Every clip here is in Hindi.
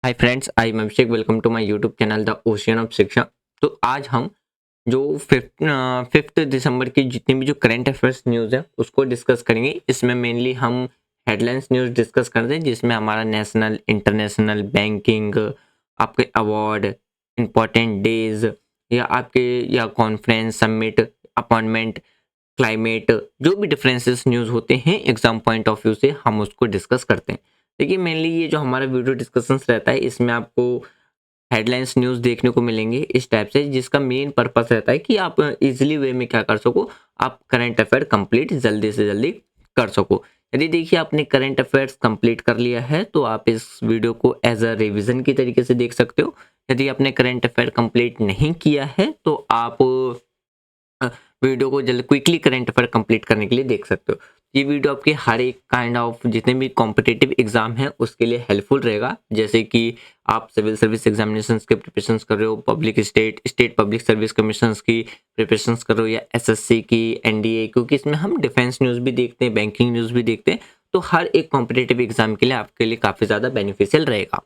Hi friends, I am Abhishek. Welcome to my YouTube channel the ocean of Shiksha. तो आज हम जो फिफ्थ दिसंबर की जितनी भी जो करंट अफेयर्स न्यूज़ है उसको डिस्कस करेंगे। इसमें मेनली हम हेडलाइंस न्यूज़ डिस्कस करते हैं, जिसमें हमारा नेशनल, इंटरनेशनल, बैंकिंग, आपके अवार्ड, इम्पोर्टेंट डेज या आपके या कॉन्फ्रेंस, समिट, अपॉइंटमेंट, क्लाइमेट, जो भी डिफरेंसेस न्यूज़ होते हैं एग्जाम पॉइंट ऑफ व्यू से हम उसको डिस्कस करते हैं। देखिए, मेनली ये जो हमारा वीडियो डिस्कशंस रहता है इसमें आपको हेडलाइंस न्यूज़ देखने को मिलेंगे इस टाइप से, जिसका मेन पर्पस रहता है कि आप इजीली वे में क्या कर सको, आप करंट अफेयर कंप्लीट जल्दी से जल्दी कर सको। यदि देखिए आपने करंट अफेयर्स कंप्लीट कर लिया है तो आप इस वीडियो को एज अ रिवीजन की तरीके से देख सकते हो। यदि आपने करंट अफेयर कंप्लीट नहीं किया है तो आप अ, वीडियो को जल्द क्विकली करंट अफेयर कंप्लीट करने के लिए देख सकते हो। ये वीडियो आपके हर एक काइंड ऑफ जितने भी कॉम्पिटिटिव एग्जाम हैं उसके लिए हेल्पफुल रहेगा। जैसे कि आप सिविल सर्विस एग्जामिनेशंस के प्रिपरेशंस कर रहे हो, public state public service commissions की प्रिपरेशंस कर रहे हो, या एसएससी की, एनडीए, क्योंकि इसमें हम डिफेंस न्यूज़ भी देखते हैं, बैंकिंग न्यूज़ भी देखते हैं। तो हर एक कॉम्पिटिटिव एग्जाम के लिए आपके लिए काफ़ी ज़्यादा बेनिफिशियल रहेगा।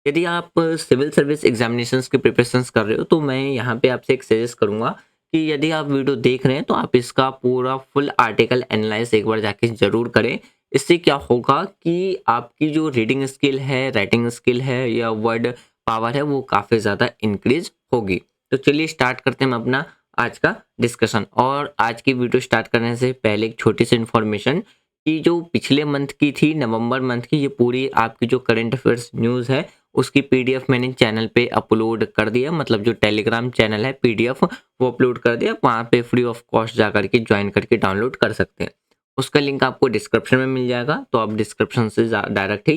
यदि आप सिविल सर्विस एग्जामिनेशंस की प्रिपरेशंस कर रहे हो तो मैं यहाँ पे आपसे एक सजेस्ट करूँगा कि यदि आप वीडियो देख रहे हैं तो आप इसका पूरा फुल आर्टिकल एनालाइज एक बार जाके ज़रूर करें। इससे क्या होगा कि आपकी जो रीडिंग स्किल है, राइटिंग स्किल है या वर्ड पावर है वो काफ़ी ज़्यादा इंक्रीज होगी। तो चलिए स्टार्ट करते हैं हम अपना आज का डिस्कशन। और आज की वीडियो स्टार्ट करने से पहले एक छोटी सी इन्फॉर्मेशन कि जो पिछले मंथ की थी, नवंबर मंथ की, ये पूरी आपकी जो करंट अफेयर्स न्यूज़ है उसकी पीडीएफ मैंने चैनल पे अपलोड कर दिया। मतलब जो टेलीग्राम चैनल है, पीडीएफ वो अपलोड कर दिया। वहाँ पे फ्री ऑफ कॉस्ट जा करके ज्वाइन करके डाउनलोड कर सकते हैं। उसका लिंक आपको डिस्क्रिप्शन में मिल जाएगा, तो आप डिस्क्रिप्शन से डायरेक्ट ही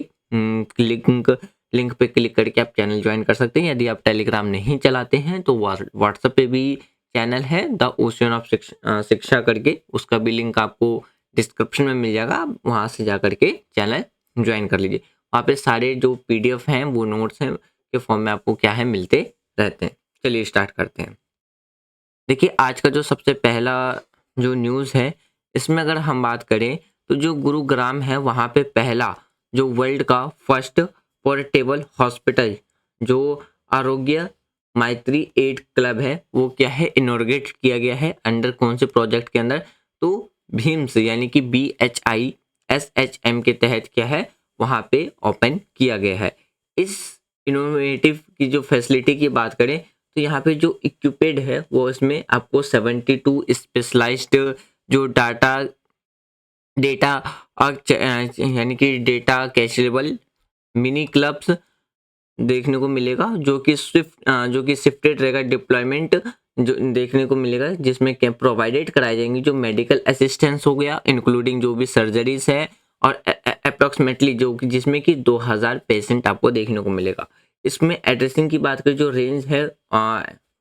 लिंक लिंक पे क्लिक करके आप चैनल ज्वाइन कर सकते हैं। यदि आप टेलीग्राम नहीं चलाते हैं तो व्हाट्सएप पे भी चैनल है द ओशियन ऑफ शिक्षा करके, उसका भी लिंक आपको डिस्क्रिप्शन में मिल जाएगा। आप वहाँ से जा करके चैनल ज्वाइन कर लीजिए। वहाँ पे सारे जो पीडीएफ हैं वो नोट्स हैं के फॉर्म में आपको क्या है मिलते रहते हैं। चलिए स्टार्ट करते हैं। देखिए, आज का जो सबसे पहला जो न्यूज़ है इसमें अगर हम बात करें तो जो गुरुग्राम है वहाँ पे पहला जो वर्ल्ड का फर्स्ट पोर्टेबल हॉस्पिटल जो आरोग्य मैत्री एड क्लब है वो क्या है इनॉर्गेट किया गया है। अंडर कौन से प्रोजेक्ट के अंदर? तो भीम्स यानी कि BHISHM के तहत क्या है वहाँ पे ओपन किया गया है। इस इनोवेटिव की जो फैसिलिटी की बात करें तो यहाँ पे जो इक्विपेड है वो इसमें आपको 72 स्पेशलाइज्ड जो डाटा डेटा यानी कि डेटा कैचेबल मिनी क्लब्स देखने को मिलेगा, जो कि शिफ्टेड रहेगा डिप्लॉयमेंट जो देखने को मिलेगा, जिसमें क्या प्रोवाइडेड कराई जाएंगी जो मेडिकल असिस्टेंस हो गया, इंक्लूडिंग जो भी सर्जरीज है, और अप्रोक्सीमेटली जो कि जिसमें कि 2000 पेशेंट आपको देखने को मिलेगा। इसमें एड्रेसिंग की बात करें जो रेंज है,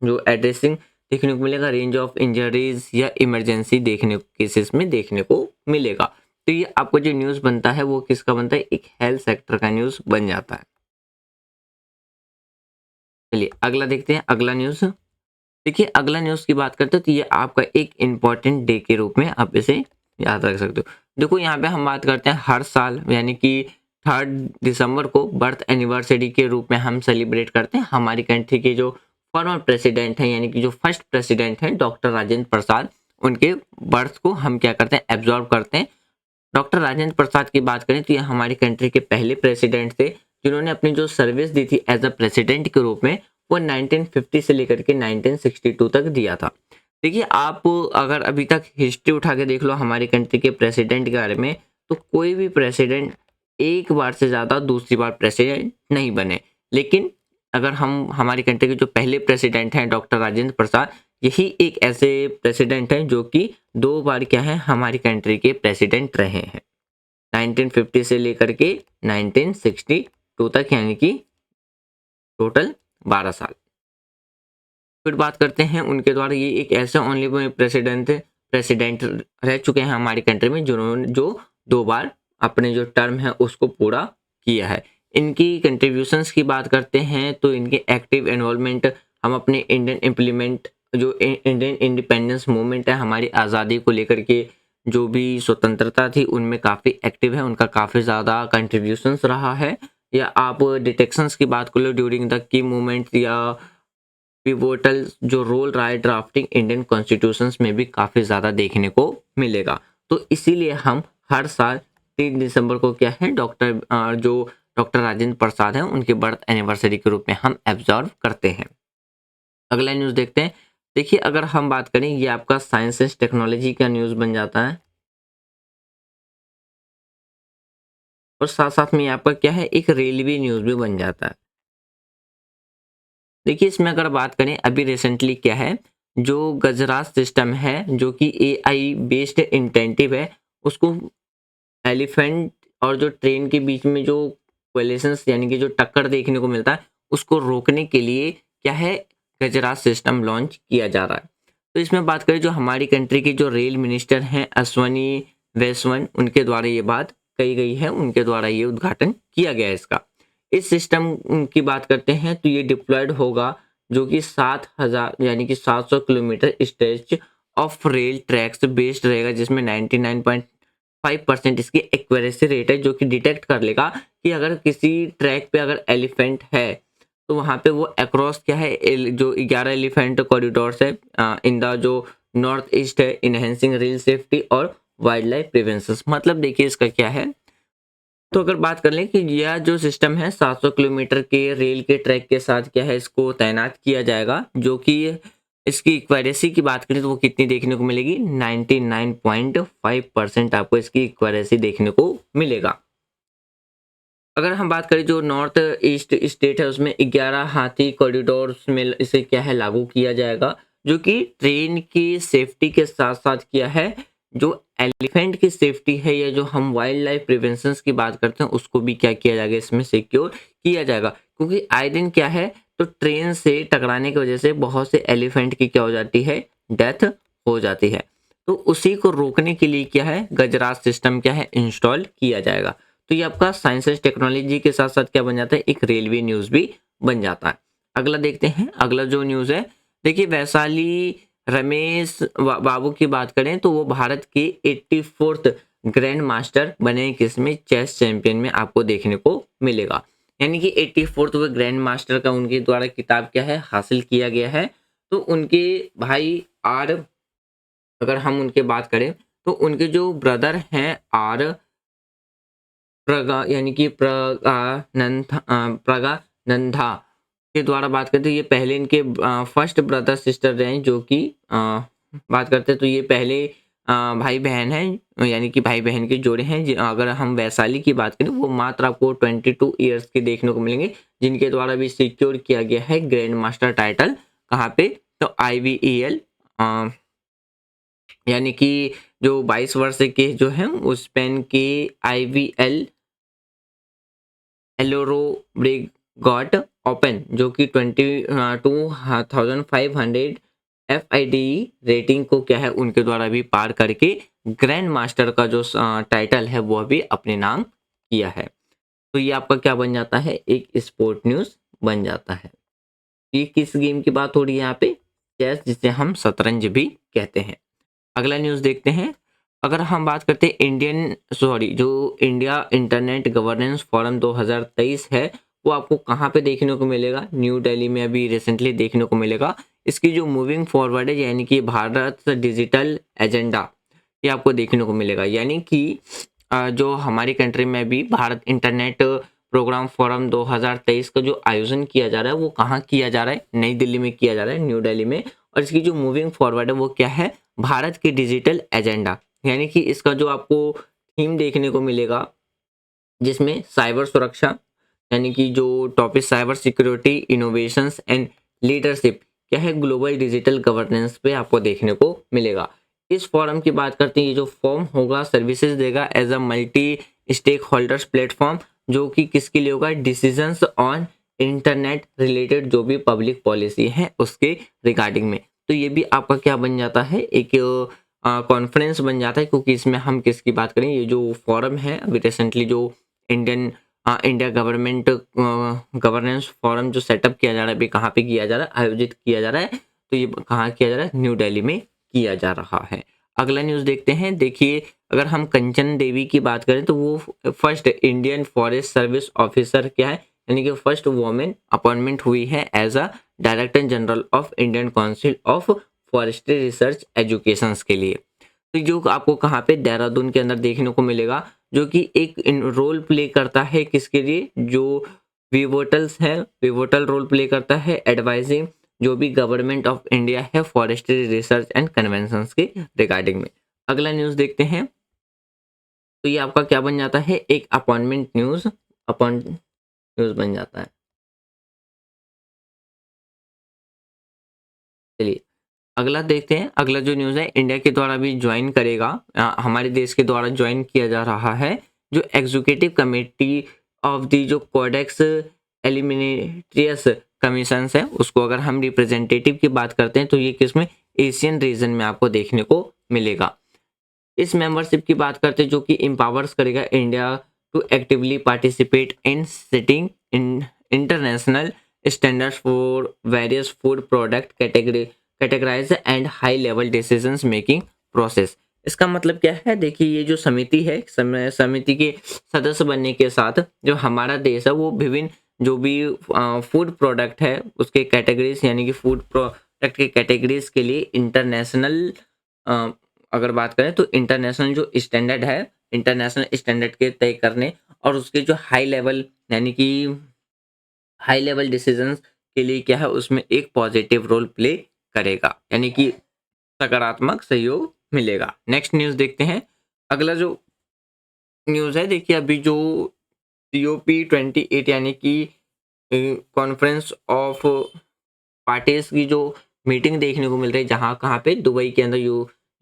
जो एड्रेसिंग देखने को मिलेगा, रेंज ऑफ इंजरीज या इमरजेंसी देखने केसेस में देखने को मिलेगा। तो ये आपको जो न्यूज़ बनता है वो किसका बनता है? एक हेल्थ सेक्टर का न्यूज़ बन जाता है। चलिए अगला देखते हैं, अगला न्यूज़। देखिए, अगला न्यूज़ की बात करते हैं तो ये आपका एक इम्पॉर्टेंट डे के रूप में आप इसे याद रख सकते हो। देखो, यहाँ पे हम बात करते हैं हर साल यानी कि 3 दिसंबर को बर्थ एनिवर्सरी के रूप में हम सेलिब्रेट करते हैं। हमारी कंट्री के जो फॉर्मर प्रेसिडेंट हैं यानी कि जो फर्स्ट प्रेसिडेंट हैं डॉक्टर राजेंद्र प्रसाद, उनके बर्थ को हम क्या करते हैं एब्जॉर्व करते हैं। डॉक्टर राजेंद्र प्रसाद की बात करें तो ये हमारी कंट्री के पहले प्रेसिडेंट थे जिन्होंने अपनी जो सर्विस दी थी एज अ प्रेसिडेंट के रूप में वो 1950 से लेकर के 1962 तक दिया था। देखिए, आप अगर अभी तक हिस्ट्री उठा के देख लो हमारी कंट्री के प्रेसिडेंट के बारे में, तो कोई भी प्रेसिडेंट एक बार से ज़्यादा दूसरी बार प्रेसिडेंट नहीं बने। लेकिन अगर हम हमारी कंट्री के जो पहले प्रेसिडेंट हैं डॉक्टर राजेंद्र प्रसाद, यही एक ऐसे प्रेसिडेंट हैं जो कि 2 बार क्या है हमारी कंट्री के प्रेसिडेंट रहे हैं, 1950 से लेकर के 1962 तक, यानी कि टोटल 12 साल। फिर बात करते हैं उनके द्वारा, ये एक ऐसे ओनली प्रेसिडेंट रह चुके हैं हमारी कंट्री में जिन्होंने जो 2 बार अपने जो टर्म है उसको पूरा किया है। इनकी कंट्रीब्यूशंस की बात करते हैं तो इनके एक्टिव इन्वॉल्वमेंट, हम अपने इंडियन इंडिपेंडेंस मूवमेंट है, हमारी आज़ादी को लेकर के जो भी स्वतंत्रता थी उनमें काफ़ी एक्टिव है, उनका काफ़ी ज़्यादा कंट्रीब्यूशंस रहा है। या आप डिटेक्शंस की बात कर लो ड्यूरिंग द की मूवमेंट या पिवोटल जो रोल रहा है ड्राफ्टिंग इंडियन कॉन्स्टिट्यूशंस में भी काफ़ी ज़्यादा देखने को मिलेगा। तो इसीलिए हम हर साल 3 दिसंबर को क्या है जो डॉक्टर राजेंद्र प्रसाद हैं उनके बर्थ एनिवर्सरी के रूप में हम ऑब्जर्व करते हैं। अगला न्यूज़ देखते हैं। देखिए अगर हम बात करें ये आपका साइंस एंड टेक्नोलॉजी का न्यूज़ बन जाता है और साथ साथ में यहाँ पर क्या है एक रेलवे न्यूज़ भी बन जाता है। देखिए इसमें अगर बात करें अभी रिसेंटली क्या है जो गजराज सिस्टम है जो कि एआई बेस्ड इंटेंटिव है उसको एलिफेंट और जो ट्रेन के बीच में जो कोलिशंस यानी कि जो टक्कर देखने को मिलता है उसको रोकने के लिए क्या है गजराज सिस्टम लॉन्च किया जा रहा है। तो इसमें बात करें जो हमारी कंट्री के जो रेल मिनिस्टर हैं अश्वनी वैष्णव उनके द्वारा ये बात कही गई है, उनके द्वारा ये उद्घाटन किया गया है इसका। इस सिस्टम की बात करते हैं तो ये डिप्लॉयड होगा जो कि 7,000 यानी कि 700 kilometre stretch of rail tracks based रहेगा जिसमें 99.5% इसकी एक्यूरेसी रेट है जो कि डिटेक्ट कर लेगा कि अगर किसी ट्रैक पे अगर एलिफेंट है तो वहाँ पे वो अक्रॉस क्या है जो 11 एलिफेंट कॉरिडोर्स है इन द जो नॉर्थ ईस्ट है इनहेंसिंग रेल सेफ्टी और वाइल्ड लाइफ प्रिवेंशन। मतलब देखिए इसका क्या है तो अगर बात कर लें कि यह जो सिस्टम है 700 किलोमीटर के रेल के ट्रैक के साथ क्या है इसको तैनात किया जाएगा जो कि इसकी एक्यूरेसी की बात करें तो वो कितनी देखने को मिलेगी 99.5% आपको इसकी एक्यूरेसी देखने को मिलेगा। अगर हम बात करें जो नॉर्थ ईस्ट स्टेट है उसमें 11 हाथी कॉरिडोर्स में इसे क्या है लागू किया जाएगा जो कि ट्रेन की सेफ्टी के साथ साथ क्या है जो एलिफेंट की सेफ्टी है या जो हम वाइल्ड लाइफ प्रिवेंशन की बात करते हैं उसको भी क्या किया जाएगा इसमें सिक्योर किया जाएगा क्योंकि आए दिन क्या है तो ट्रेन से टकराने की वजह से बहुत से एलिफेंट की क्या हो जाती है डेथ हो जाती है। तो उसी को रोकने के लिए क्या है गजराज सिस्टम क्या है इंस्टॉल किया जाएगा। तो ये आपका साइंस एंड टेक्नोलॉजी के साथ साथ क्या बन जाता है एक रेलवे न्यूज़ भी बन जाता है। अगला देखते हैं अगला जो न्यूज़ है देखिए वैशाली रमेश बाबू की बात करें तो वो भारत के 84th ग्रैंड मास्टर बने किसमें चेस चैंपियन में आपको देखने को मिलेगा यानी कि 84th ग्रैंड मास्टर का उनके द्वारा किताब क्या है हासिल किया गया है। तो उनके भाई आर अगर हम उनके बात करें तो उनके जो ब्रदर हैं आर प्रगा यानी कि प्रगानंधा के द्वारा बात करते हैं ये पहले इनके फर्स्ट ब्रदर सिस्टर रहे जो कि बात करते हैं तो ये पहले भाई बहन हैं यानी कि भाई बहन के जोड़े हैं अगर हम वैशाली की बात करें वो मात्र आपको 22 ईयर्स के देखने को मिलेंगे जिनके द्वारा भी सिक्योर किया गया है ग्रैंड मास्टर टाइटल कहाँ पे तो IVEL यानी कि जो 22 वर्ष के जो है उस पेन के IVL एलोरो ब्रिग गॉट ओपन जो कि 22,500 FIDE रेटिंग को क्या है उनके द्वारा भी पार करके ग्रैंड मास्टर का जो टाइटल है वह भी अपने नाम किया है। तो ये आपका क्या बन जाता है एक स्पोर्ट न्यूज़ बन जाता है। ये किस गेम की बात हो रही है यहाँ पे चेस जिसे हम शतरंज भी कहते हैं। अगला न्यूज़ देखते हैं। अगर हम बात करते हैं जो इंडिया इंटरनेट गवर्नेंस फोरम 2023 है वो आपको कहाँ पे देखने को मिलेगा न्यू दिल्ली में अभी रिसेंटली देखने को मिलेगा। इसकी जो मूविंग फॉरवर्ड है यानी कि भारत डिजिटल एजेंडा ये आपको देखने को मिलेगा यानी कि जो हमारी कंट्री में भी भारत इंटरनेट प्रोग्राम फोरम 2023 का जो आयोजन किया जा रहा है वो कहाँ किया जा रहा है नई दिल्ली में किया जा रहा है न्यू दिल्ली में। और इसकी जो मूविंग फॉरवर्ड है वो क्या है भारत की डिजिटल एजेंडा यानी कि इसका जो आपको थीम देखने को मिलेगा जिसमें साइबर सुरक्षा यानी कि जो topic cyber security innovations and leadership क्या है ग्लोबल डिजिटल गवर्नेंस पे आपको देखने को मिलेगा। इस फोरम की बात करते हैं ये जो फॉर्म होगा सर्विसेज देगा as a multi stakeholders platform जो कि किसके लिए होगा डिसीजंस ऑन इंटरनेट रिलेटेड जो भी पब्लिक पॉलिसी है उसके रिगार्डिंग में। तो ये भी आपका क्या बन जाता है एक कॉन्फ्रेंस बन जाता है क्योंकि इसमें हम किसकी बात करें ये जो फोरम है अभी रिसेंटली जो इंडिया गवर्नमेंट गवर्नेंस फोरम जो सेटअप किया जा रहा है अभी कहाँ पे किया जा रहा है आयोजित किया जा रहा है तो ये कहाँ किया जा रहा है न्यू दिल्ली में किया जा रहा है। अगला न्यूज़ देखते हैं। देखिए अगर हम कंचन देवी की बात करें तो वो first Indian forest service officer क्या है, यानी कि फर्स्ट वुमेन अपॉइंटमेंट हुई है as a director general of Indian council of forestry research educations के लिए। तो जो आपको कहाँ पे देहरादून के अंदर देखने को मिलेगा, जो कि एक रोल प्ले करता है किसके लिए, जो विवोटल्स है, विवोटल रोल प्ले करता है एडवाइजिंग जो भी गवर्नमेंट ऑफ इंडिया है फॉरेस्ट्री रिसर्च एंड कन्वेंशंस के रिगार्डिंग में। अगला न्यूज़ देखते हैं, तो ये आपका क्या बन जाता है, एक अपॉइंटमेंट न्यूज़, अपॉइंट न्यूज़ बन जाता है। चलिए अगला देखते हैं, अगला जो न्यूज़ है इंडिया के द्वारा भी ज्वाइन करेगा, हमारे देश के द्वारा ज्वाइन किया जा रहा है जो एग्जीक्यूटिव कमेटी ऑफ दी जो कोडेक्स एलिमिनेट्रियस कमीशंस है, उसको अगर हम रिप्रेजेंटेटिव की बात करते हैं तो ये किसमें, एशियन रीजन में आपको देखने को मिलेगा। इस मेंबरशिप की बात करते हैं जो कि एम्पावर्स करेगा India to actively participate in setting in international standards for various food product categorise and high level decisions making process. इसका मतलब क्या है, देखिए ये जो समिति है, समिति के सदस्य बनने के साथ जो हमारा देश है वो विभिन्न जो भी फूड प्रोडक्ट है उसके कैटेगरीज, यानी कि फूड प्रोडक्ट के कैटेगरीज के लिए इंटरनेशनल अगर बात करें तो इंटरनेशनल जो स्टैंडर्ड है, इंटरनेशनल स्टैंडर्ड के तय करने और उसके जो हाई लेवल, यानी कि हाई लेवल डिसीजंस के लिए क्या है उसमें एक पॉजिटिव रोल प्ले करेगा, यानी कि सकारात्मक सहयोग मिलेगा। नेक्स्ट न्यूज़ देखते हैं, अगला जो न्यूज़ है, देखिए अभी जो COP28 यानी कि कॉन्फ्रेंस ऑफ पार्टीज की जो मीटिंग देखने को मिल रही है, जहाँ कहाँ पे, दुबई के अंदर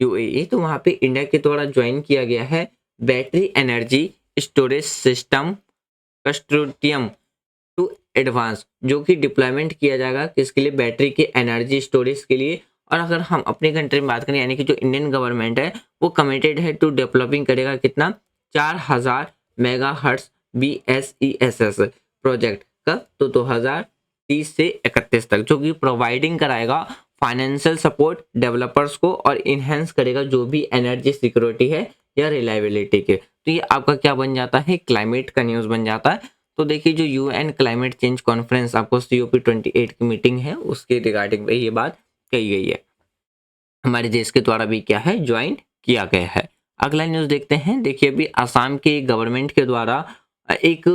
UAE, तो वहाँ पे इंडिया के द्वारा ज्वाइन किया गया है battery energy storage system consortium to advance, जो कि डिप्लॉयमेंट किया जाएगा किसके लिए, बैटरी के एनर्जी स्टोरेज के लिए। और अगर हम अपने कंट्री में बात करें, यानी कि जो इंडियन गवर्नमेंट है वो कमिटेड है टू डेवलपिंग करेगा कितना, 4000 मेगा हर्ट्स BSESS प्रोजेक्ट का, तो 2030 से 31 तक, जो कि प्रोवाइडिंग कराएगा फाइनेंशियल सपोर्ट डेवलपर्स को और इन्हेंस करेगा जो भी एनर्जी सिक्योरिटी है या रिलायबिलिटी के। तो ये आपका क्या बन जाता है, क्लाइमेट का न्यूज़ बन जाता है। तो देखिए जो UN क्लाइमेट चेंज कॉन्फ्रेंस आपको COP28 की मीटिंग है उसके रिगार्डिंग में ये बात कही गई है, हमारे देश के द्वारा भी क्या है ज्वाइन किया गया है। अगला न्यूज़ देखते हैं, देखिए अभी असम के गवर्नमेंट के द्वारा एक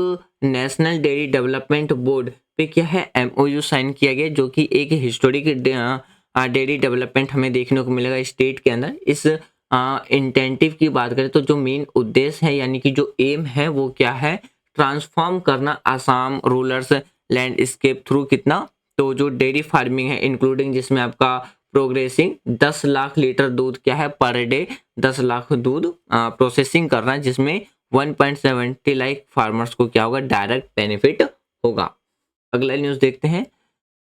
नेशनल डेयरी डेवलपमेंट बोर्ड पे क्या है MOU साइन किया गया, जो कि एक हिस्टोरिक डेयरी डेवलपमेंट हमें देखने को मिलेगा स्टेट के अंदर। इस इंटेंटिव की बात करें तो जो मेन उद्देश्य है, यानी कि जो एम है वो क्या है, ट्रांसफॉर्म करना आसाम रूरल्स लैंडस्केप थ्रू कितना, तो जो डेयरी फार्मिंग है इंक्लूडिंग जिसमें आपका प्रोग्रेसिंग 10 लाख लीटर दूध क्या है पर डे, 10 लाख दूध प्रोसेसिंग करना है, जिसमें 1.70 लाख फार्मर्स को क्या होगा, डायरेक्ट बेनिफिट होगा। अगला न्यूज़ देखते हैं,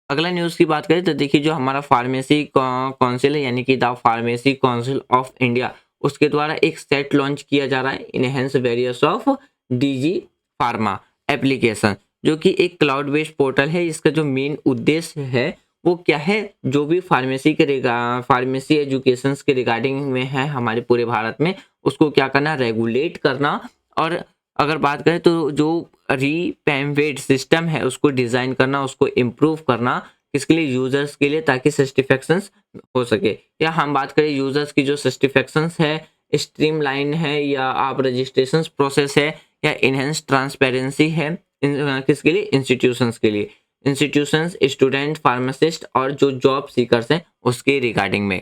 अगला न्यूज़ की बात करें तो देखिए जो हमारा फार्मेसी काउंसिल है, यानी कि the pharmacy council of India, उसके द्वारा एक सेट लॉन्च किया जा रहा है, enhance various of DG pharma application, जो कि एक क्लाउड बेस्ड पोर्टल है। इसका जो मेन उद्देश्य है वो क्या है, जो भी फार्मेसी के फार्मेसी एजुकेशंस के रिगार्डिंग में है हमारे पूरे भारत में, उसको क्या करना, रेगुलेट करना। और अगर बात करें तो जो रीपैम्पेड सिस्टम है उसको डिज़ाइन करना, उसको इम्प्रूव करना, किसके लिए, यूजर्स के लिए, ताकि सेटिस्फेक्शंस हो सके। या हम बात करें यूजर्स की जो सेटिस्फेक्शंस है, स्ट्रीमलाइन है, या आप रजिस्ट्रेशन प्रोसेस है, या इनहेंस ट्रांसपेरेंसी है, किसके लिए, इंस्टीट्यूशंस के लिए, इंस्टीट्यूशंस, स्टूडेंट, फार्मासिस्ट और जो जॉब सीकर्स हैं उसके रिगार्डिंग में।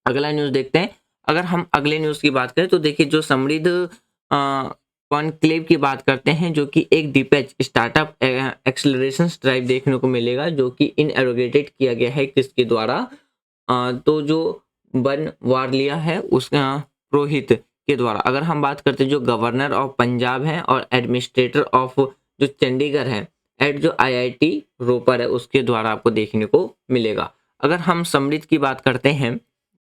अगला न्यूज़ देखते हैं, अगर हम अगले न्यूज़ की बात करें तो देखिए जो समृद्ध कॉन्क्लेव की बात करते हैं, जो कि एक डीपैच स्टार्टअप एक्सेलरेशन ड्राइव देखने को मिलेगा, जो कि इनएरोगेटेड किया गया है किसके द्वारा, तो जो बनवालिया है उसका पुरोहित के द्वारा। अगर हम बात करते हैं जो गवर्नर ऑफ पंजाब हैं और एडमिनिस्ट्रेटर ऑफ जो चंडीगढ़ है एट जो IIT रोपर है उसके द्वारा आपको देखने को मिलेगा। अगर हम समृद्ध की बात करते हैं,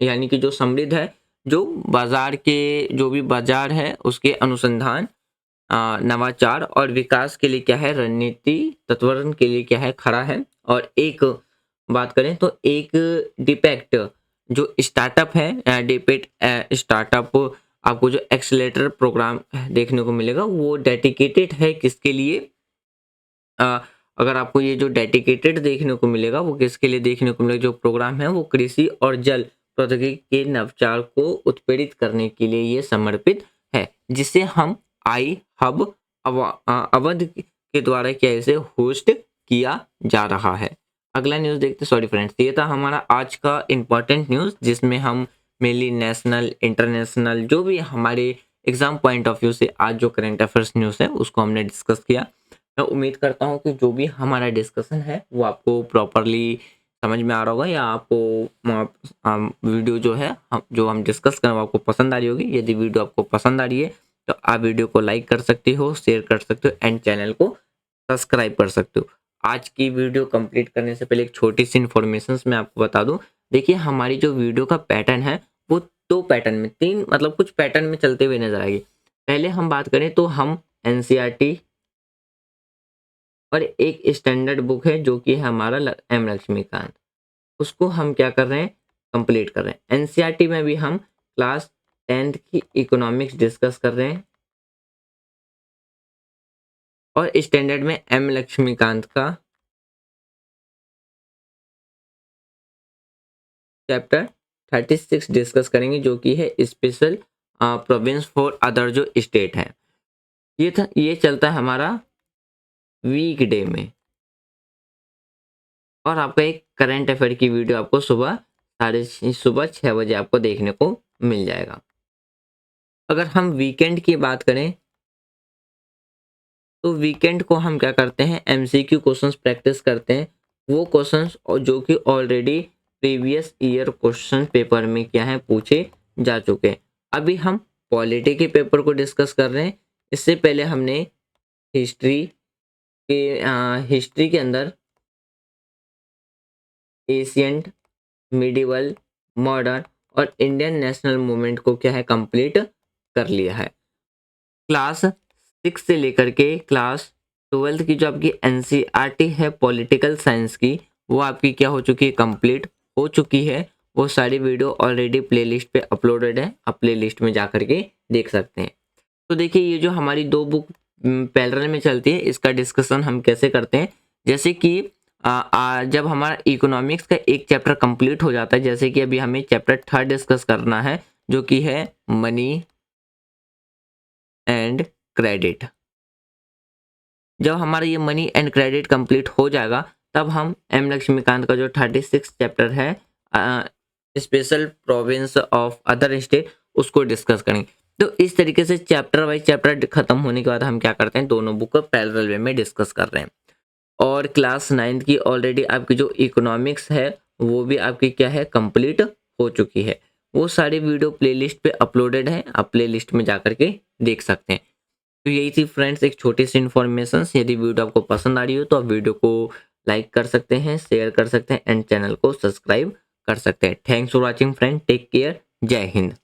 यानी कि जो समृद्ध है, जो बाजार के जो भी बाजार है उसके अनुसंधान, नवाचार और विकास के लिए क्या है, रणनीति तत्वरन के लिए क्या है, खड़ा है। और एक बात करें तो एक डिपेक्ट जो स्टार्टअप है, डिपेट स्टार्टअप आपको जो एक्सेलेरेटर प्रोग्राम देखने को मिलेगा वो डेडिकेटेड है किसके लिए। अगर आपको ये जो डेडिकेटेड देखने को मिलेगा वो किसके लिए देखने को मिलेगा, जो प्रोग्राम है वो कृषि और जल प्रौद्योगिकी के नवाचार को उत्प्रेरित करने के लिए ये समर्पित है, जिसे हम आई हब अवध के द्वारा क्या इसे होस्ट किया जा रहा है। अगला न्यूज़ देखते। सॉरी फ्रेंड्स, ये था हमारा आज का इम्पोर्टेंट न्यूज़ जिसमें हम मेनली नेशनल इंटरनेशनल जो भी हमारे एग्जाम पॉइंट ऑफ व्यू से आज जो करंट अफेयर्स न्यूज़ है उसको हमने डिस्कस किया। मैं उम्मीद करता हूँ कि जो भी हमारा डिस्कशन है वो आपको प्रॉपरली समझ में आ रहा होगा, या आपको वीडियो जो है जो हम डिस्कस करें वो आपको पसंद आ रही होगी। यदि वीडियो आपको पसंद आ रही है तो आप वीडियो को लाइक कर सकते हो, शेयर कर सकते हो एंड चैनल को सब्सक्राइब कर सकते हो। आज की वीडियो कंप्लीट करने से पहले एक छोटी सी इन्फॉर्मेशन मैं आपको बता दूं। देखिए हमारी जो वीडियो का पैटर्न है वो दो पैटर्न में, तीन मतलब कुछ पैटर्न में चलते हुए नजर आएगी। पहले हम बात करें तो हम एनसीईआरटी और एक स्टैंडर्ड बुक है जो कि है हमारा एम लक्ष्मीकांत, उसको हम क्या कर रहे हैं, कंप्लीट कर रहे हैं। एनसीईआरटी में भी हम क्लास 10th की इकोनॉमिक्स डिस्कस कर रहे हैं और स्टैंडर्ड में एम लक्ष्मीकांत का चैप्टर 36 डिस्कस करेंगे जो कि है स्पेशल प्रोविंस फॉर अदर जो स्टेट है। ये चलता है हमारा वीकडे में। और आपका एक करंट अफेयर की वीडियो आपको सुबह 6:30 बजे आपको देखने को मिल जाएगा। अगर हम वीकेंड की बात करें तो वीकेंड को हम क्या करते हैं, एमसीक्यू क्वेश्चंस प्रैक्टिस करते हैं। वो क्वेश्चंस जो कि already previous year question paper में क्या है पूछे जा चुके हैं। अभी हम पॉलिटी के पेपर को डिस्कस कर रहे हैं। इससे पहले हमने हिस्ट्री के अंदर एशियंट, मिडिवल, मॉडर्न और इंडियन नेशनल मूवमेंट को क्या है कंप्लीट कर लिया है। क्लास 6 से लेकर के क्लास 12 की जो आपकी एनसीईआरटी है पॉलिटिकल साइंस की, वो आपकी क्या हो चुकी है, कंप्लीट हो चुकी है। वो सारी वीडियो ऑलरेडी प्लेलिस्ट पे अपलोडेड है, आप प्लेलिस्ट में जा करके देख सकते हैं। तो देखिए ये जो हमारी दो बुक पैरेलल में चलती है इसका डिस्कशन हम कैसे करते हैं। जैसे कि जब हमारा इकोनॉमिक्स का एक चैप्टर कंप्लीट हो जाता है, जैसे कि अभी हमें चैप्टर 3 डिस्कस करना है जो कि है मनी एंड क्रेडिट। जब हमारा ये मनी एंड क्रेडिट कंप्लीट हो जाएगा तब हम एम लक्ष्मीकांत का जो 36 चैप्टर है special province of other state उसको डिस्कस करेंगे। तो इस तरीके से चैप्टर वाइज चैप्टर खत्म होने के बाद हम क्या करते हैं, दोनों बुक को पैरेलल वे में डिस्कस कर रहे हैं। और क्लास 9 की ऑलरेडी आपकी जो इकोनॉमिक्स है वो भी आपकी क्या है कंप्लीट हो चुकी है। वो सारी वीडियो प्लेलिस्ट पे अपलोडेड है, आप प्लेलिस्ट में जा करके देख सकते हैं। तो यही थी फ्रेंड्स एक छोटी सी इन्फॉर्मेशन। यदि वीडियो आपको पसंद आ रही हो तो आप वीडियो को लाइक कर सकते हैं, शेयर कर सकते हैं एंड चैनल को सब्सक्राइब कर सकते हैं। Thanks for watching friend, take care, जय हिंद।